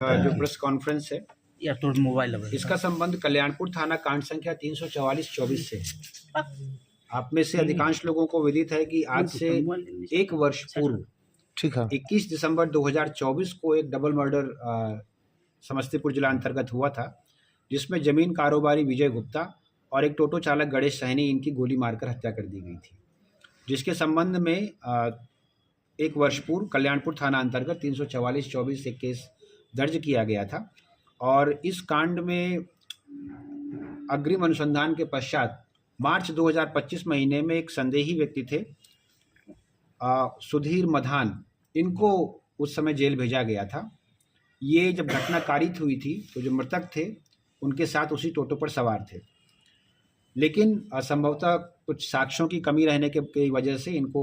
जो press conference है या तो मोबाइल इसका संबंध कल्याणपुर थाना कांड संख्या 344-24 से है। आप में से अधिकांश लोगों को विदित है कि आज से एक वर्ष पूर्व ठीक है 21 दिसंबर 2024 को एक डबल मर्डर समस्तीपुर जिला अंतर्गत हुआ था, जिसमें जमीन कारोबारी विजय गुप्ता और एक टोटो चालक गणेश सहनी इनकी गोली मारकर हत्या कर दी गई थी, जिसके संबंध में एक वर्ष पूर्व कल्याणपुर थाना अंतर्गत 344-24 से केस दर्ज किया गया था। और इस कांड में अग्रिम अनुसंधान के पश्चात मार्च 2025 महीने में एक संदेही व्यक्ति थे सुधीर मधान, इनको उस समय जेल भेजा गया था। ये जब घटना कारित हुई थी तो जो मृतक थे उनके साथ उसी टोटो पर सवार थे, लेकिन संभवतः कुछ साक्ष्यों की कमी रहने की वजह से इनको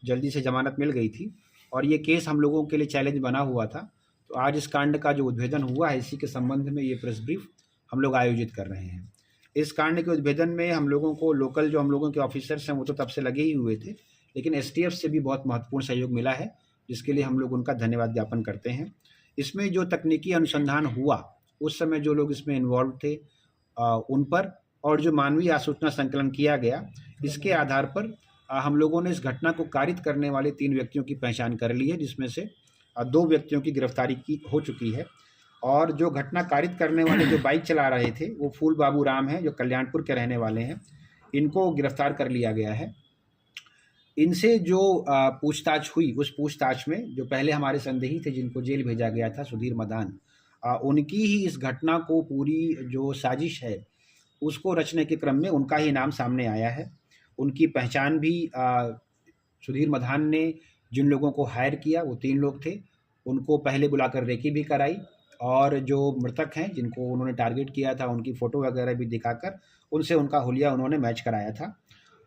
जल्दी से जमानत मिल गई थी और ये केस हम लोगों के लिए चैलेंज बना हुआ था। तो आज इस कांड का जो उद्भेदन हुआ है, इसी के संबंध में ये प्रेस ब्रीफ हम लोग आयोजित कर रहे हैं। इस कांड के उद्भेदन में हम लोगों को लोकल जो हम लोगों के ऑफिसर्स हैं वो तो तब से लगे ही हुए थे, लेकिन एसटीएफ से भी बहुत महत्वपूर्ण सहयोग मिला है, जिसके लिए हम लोग उनका धन्यवाद ज्ञापन करते हैं। इसमें जो तकनीकी अनुसंधान हुआ उस समय जो लोग इसमें इन्वॉल्व थे उन पर, और जो मानवीय आसूचना संकलन किया गया, इसके आधार पर हम लोगों ने इस घटना को कारित करने वाले 3 व्यक्तियों की पहचान कर ली है, जिसमें से 2 व्यक्तियों की गिरफ्तारी की हो चुकी है। और जो घटना कारित करने वाले जो बाइक चला रहे थे वो फूल बाबू राम हैं, जो कल्याणपुर के रहने वाले हैं, इनको गिरफ्तार कर लिया गया है। इनसे जो पूछताछ हुई, उस पूछताछ में जो पहले हमारे संदेही थे जिनको जेल भेजा गया था सुधीर मदान, उनकी ही इस घटना को पूरी जो साजिश है उसको रचने के क्रम में उनका ही नाम सामने आया है। उनकी पहचान भी सुधीर मधान ने जिन लोगों को हायर किया वो 3 लोग थे, उनको पहले बुलाकर रेकी भी कराई, और जो मृतक हैं जिनको उन्होंने टारगेट किया था उनकी फ़ोटो वगैरह भी दिखाकर उनसे उनका हुलिया उन्होंने मैच कराया था।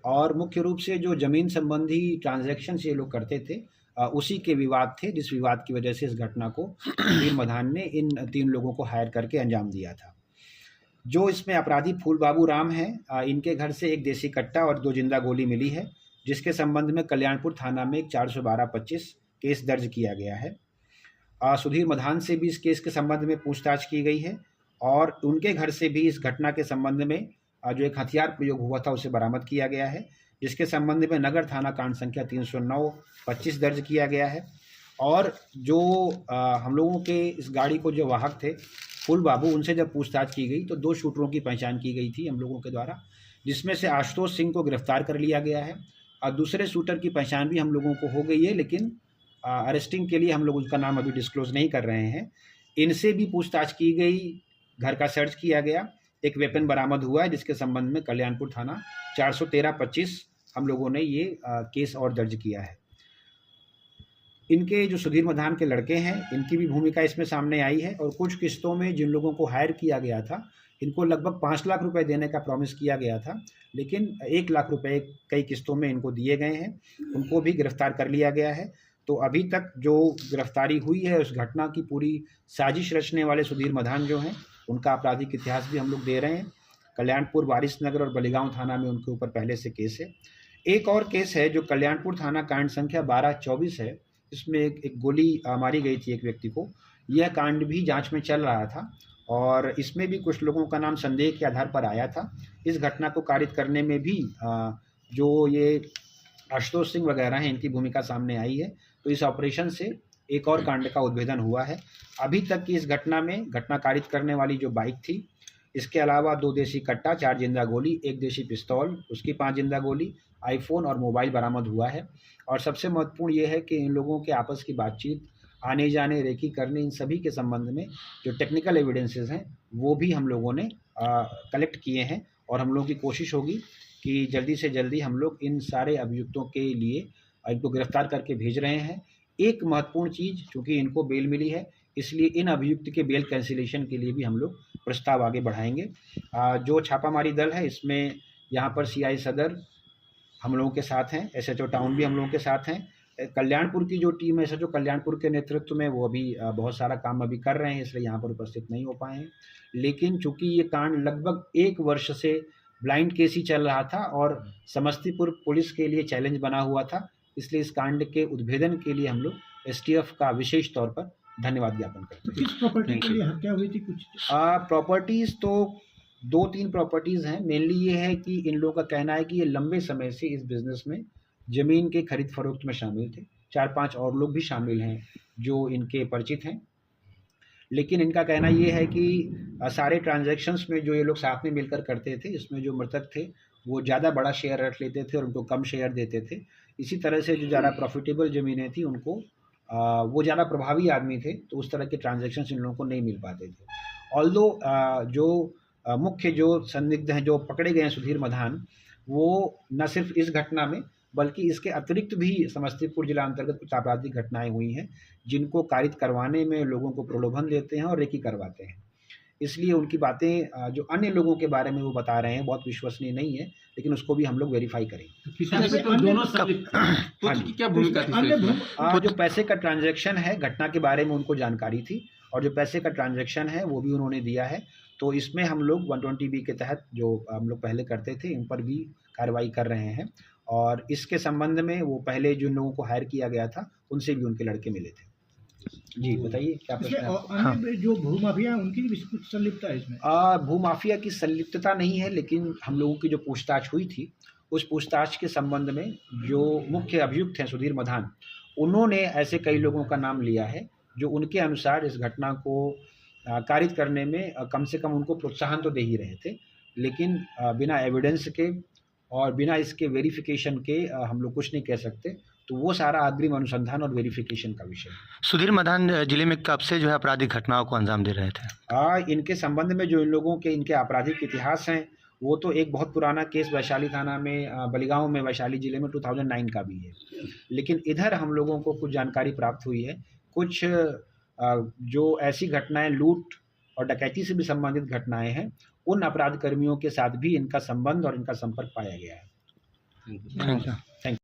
और मुख्य रूप से जो ज़मीन संबंधी ट्रांजैक्शन ये लोग करते थे उसी के विवाद थे, जिस विवाद की वजह से इस घटना को सुधीर मधान ने इन 3 लोगों को हायर करके अंजाम दिया था। जो इसमें अपराधी फूल बाबू राम हैं, इनके घर से एक देसी कट्टा और 2 जिंदा गोली मिली है, जिसके संबंध में कल्याणपुर थाना में एक 412-25 केस दर्ज किया गया है। सुधीर मधान से भी इस केस के संबंध में पूछताछ की गई है और उनके घर से भी इस घटना के संबंध में जो एक हथियार प्रयोग हुआ था उसे बरामद किया गया है, जिसके संबंध में नगर थाना कांड संख्या 309-25 दर्ज किया गया है। और जो हम लोगों के इस गाड़ी को जो वाहक थे फूल बाबू, उनसे जब पूछताछ की गई तो 2 शूटरों की पहचान की गई थी हम लोगों के द्वारा, जिसमें से आशुतोष सिंह को गिरफ्तार कर लिया गया है और दूसरे शूटर की पहचान भी हम लोगों को हो गई है, लेकिन अरेस्टिंग के लिए हम लोग उसका नाम अभी डिस्क्लोज नहीं कर रहे हैं। इनसे भी पूछताछ की गई, घर का सर्च किया गया, एक वेपन बरामद हुआ है, जिसके संबंध में कल्याणपुर थाना 413-25 हम लोगों ने ये केस और दर्ज किया है। इनके जो सुधीर मधान के लड़के हैं, इनकी भी भूमिका इसमें सामने आई है, और कुछ किस्तों में जिन लोगों को हायर किया गया था इनको लगभग 5 लाख रुपए देने का प्रॉमिस किया गया था, लेकिन 1 लाख रुपए कई किस्तों में इनको दिए गए हैं, उनको भी गिरफ्तार कर लिया गया है। तो अभी तक जो गिरफ्तारी हुई है उस घटना की पूरी साजिश रचने वाले सुधीर मधान जो हैं, उनका आपराधिक इतिहास भी हम लोग दे रहे हैं। कल्याणपुर, वारिसनगर और बलिगांव थाना में उनके ऊपर पहले से केस है। एक और केस है जो कल्याणपुर थाना कांड संख्या 12-24 है, इसमें एक गोली मारी गई थी एक व्यक्ति को। यह कांड भी जांच में चल रहा था और इसमें भी कुछ लोगों का नाम संदेह के आधार पर आया था। इस घटना को कारित करने में भी जो ये आशुतोष सिंह वगैरह हैं, इनकी भूमिका सामने आई है। तो इस ऑपरेशन से एक और कांड का उद्भेदन हुआ है। अभी तक की इस घटना में घटना कारित करने वाली जो बाइक थी, इसके अलावा 2 देसी कट्टा, 4 जिंदा गोली, 1 देशी पिस्तौल, उसकी 5 जिंदा गोली, आईफोन और मोबाइल बरामद हुआ है। और सबसे महत्वपूर्ण ये है कि इन लोगों के आपस की बातचीत, आने जाने, रेकी करने, इन सभी के संबंध में जो टेक्निकल एविडेंसेस हैं वो भी हम लोगों ने कलेक्ट किए हैं, और हम लोगों की कोशिश होगी कि जल्दी से जल्दी हम लोग इन सारे अभियुक्तों के लिए इनको गिरफ्तार करके भेज रहे हैं। एक महत्वपूर्ण चीज़, चूँकि इनको बेल मिली है, इसलिए इन अभियुक्त के बेल कैंसिलेशन के लिए भी हम लोग प्रस्ताव आगे बढ़ाएंगे। जो छापामारी दल है, इसमें यहाँ पर सीआई सदर हम लोगों के साथ हैं, एसएचओ टाउन भी हम लोगों के साथ हैं। कल्याणपुर की जो टीम है, एसएचओ कल्याणपुर के नेतृत्व में, वो अभी बहुत सारा काम अभी कर रहे हैं, इसलिए यहाँ पर उपस्थित नहीं हो पाए हैं। लेकिन चूँकि ये कांड लगभग 1 वर्ष से ब्लाइंड केस ही चल रहा था और समस्तीपुर पुलिस के लिए चैलेंज बना हुआ था, इसलिए इस कांड के उद्भेदन के लिए हम लोग एसटीएफ का विशेष तौर पर धन्यवाद ज्ञापन करते हैं। किस प्रॉपर्टी के लिए हत्या हुई थी कुछ? प्रॉपर्टीज़ तो 2-3 प्रॉपर्टीज़ हैं। मेनली ये है कि इन लोगों का कहना है कि ये लंबे समय से इस बिज़नेस में ज़मीन के खरीद फरोख्त में शामिल थे। 4-5 और लोग भी शामिल हैं जो इनके परिचित हैं। लेकिन इनका कहना ये है कि सारे ट्रांजैक्शंस में जो ये लोग साथ में मिलकर करते थे, इसमें जो मृतक थे वो ज़्यादा बड़ा शेयर रख लेते थे और उनको कम शेयर देते थे। इसी तरह से जो ज़्यादा प्रॉफिटेबल ज़मीनें थी उनको वो ज़्यादा प्रभावी आदमी थे, तो उस तरह के ट्रांजैक्शंस इन लोगों को नहीं मिल पाते थे। ऑल्दो जो मुख्य जो संदिग्ध हैं, जो पकड़े गए हैं सुधीर मधान, वो न सिर्फ इस घटना में बल्कि इसके अतिरिक्त भी समस्तीपुर जिला अंतर्गत कुछ आपराधिक घटनाएं हुई हैं, जिनको कारित करवाने में लोगों को प्रलोभन देते हैं और रेकी करवाते हैं। इसलिए उनकी बातें जो अन्य लोगों के बारे में वो बता रहे हैं बहुत विश्वसनीय नहीं है, लेकिन उसको भी हम लोग वेरीफाई करेंगे। तो दोनों पुत्र की क्या भूमिका थी? जो पैसे का ट्रांजैक्शन है, घटना के बारे में उनको जानकारी थी और जो पैसे का ट्रांजैक्शन है वो भी उन्होंने दिया है। तो इसमें हम लोग 120B के तहत जो हम लोग पहले करते थे, इन पर भी कार्रवाई कर रहे हैं और इसके संबंध में वो पहले जिन लोगों को हायर किया गया था उनसे भी उनके लड़के मिले थे। जी बताइए क्या प्रश्न है? अन्य जो भूमाफिया उनकी भी कुछ संलिप्तता है इसमें? भूमाफिया की संलिप्तता नहीं है, लेकिन हम लोगों की जो पूछताछ हुई थी उस पूछताछ के संबंध में जो मुख्य अभियुक्त हैं सुधीर मधान, उन्होंने ऐसे कई लोगों का नाम लिया है जो उनके अनुसार इस घटना को कारित करने में कम से कम उनको प्रोत्साहन तो दे ही रहे थे, लेकिन बिना एविडेंस के और बिना इसके वेरिफिकेशन के हम लोग कुछ नहीं कह सकते। तो वो सारा अग्रिम अनुसंधान और वेरिफिकेशन का विषय है। सुधीर मधान जिले में कब से जो है आपराधिक घटनाओं को अंजाम दे रहे थे? इनके संबंध में जो इन लोगों के इनके आपराधिक इतिहास हैं, वो तो एक बहुत पुराना केस वैशाली थाना में बलिगांव में वैशाली जिले में 2009 का भी है। लेकिन इधर हम लोगों को कुछ जानकारी प्राप्त हुई है, कुछ जो ऐसी घटनाएं लूट और डकैती से भी संबंधित घटनाएं हैं, उन अपराध कर्मियों के साथ भी इनका संबंध और इनका संपर्क पाया गया है। Thank you.